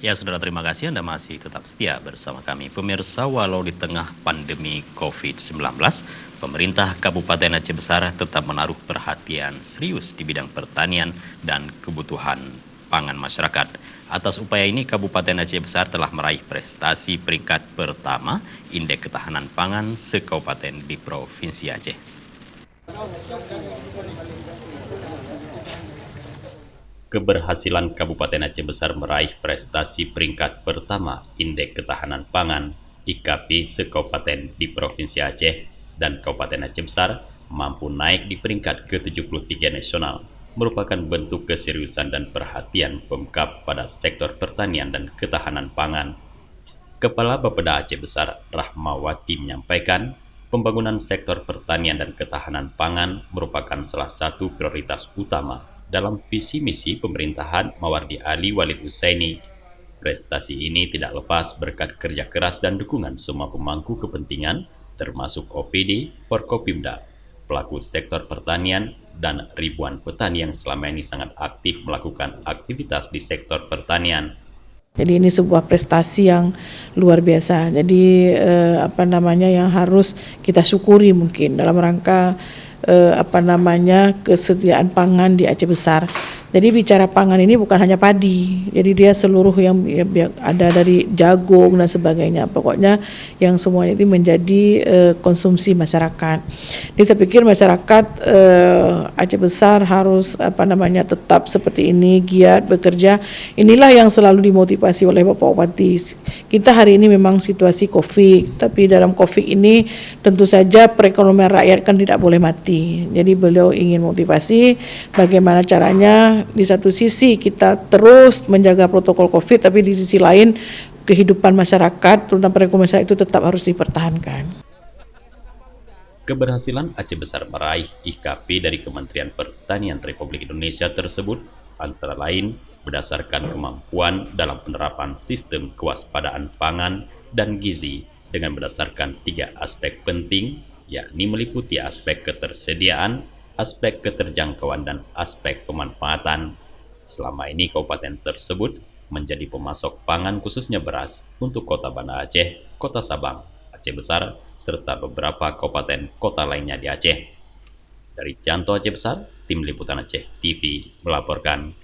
Ya, saudara, terima kasih Anda masih tetap setia bersama kami. Pemirsa, walau di tengah pandemi COVID-19, pemerintah Kabupaten Aceh Besar tetap menaruh perhatian serius di bidang pertanian dan kebutuhan pangan masyarakat. Atas upaya ini, Kabupaten Aceh Besar telah meraih prestasi peringkat pertama Indeks Ketahanan Pangan se-Kabupaten di Provinsi Aceh. Keberhasilan Kabupaten Aceh Besar meraih prestasi peringkat pertama Indeks Ketahanan Pangan IKP se-Kabupaten di Provinsi Aceh dan Kabupaten Aceh Besar mampu naik di peringkat ke-73 nasional, merupakan bentuk keseriusan dan perhatian Pemkab pada sektor pertanian dan ketahanan pangan. Kepala Bapeda Aceh Besar Rahmawati menyampaikan, pembangunan sektor pertanian dan ketahanan pangan merupakan salah satu prioritas utama dalam visi misi pemerintahan Mawardi Ali Walid Husaini. Prestasi ini tidak lepas berkat kerja keras dan dukungan semua pemangku kepentingan, termasuk OPD, Forkopimda, pelaku sektor pertanian, dan ribuan petani yang selama ini sangat aktif melakukan aktivitas di sektor pertanian. Jadi ini sebuah prestasi yang luar biasa. Jadi yang harus kita syukuri mungkin dalam rangka kesediaan pangan di Aceh Besar. Jadi bicara pangan ini bukan hanya padi. Jadi dia seluruh yang ada dari jagung dan sebagainya. Pokoknya yang semuanya itu menjadi konsumsi masyarakat. Jadi saya pikir masyarakat Aceh Besar harus tetap seperti ini, giat bekerja. Inilah yang selalu dimotivasi oleh Bapak Bupati. Kita hari ini memang situasi Covid, tapi dalam Covid ini tentu saja perekonomian rakyat kan tidak boleh mati. Jadi beliau ingin motivasi bagaimana caranya di satu sisi kita terus menjaga protokol Covid, tapi di sisi lain kehidupan masyarakat, terutama perekonomian masyarakat itu tetap harus dipertahankan. Keberhasilan Aceh Besar meraih IKP dari Kementerian Pertanian Republik Indonesia tersebut antara lain berdasarkan kemampuan dalam penerapan sistem kewaspadaan pangan dan gizi dengan berdasarkan 3 aspek penting, yakni meliputi aspek ketersediaan, aspek keterjangkauan, dan aspek pemanfaatan. Selama ini kabupaten tersebut menjadi pemasok pangan khususnya beras untuk Kota Banda Aceh, Kota Sabang, Aceh Besar, serta beberapa kabupaten kota lainnya di Aceh. Dari Janto Aceh Besar, Tim Liputan Aceh TV melaporkan.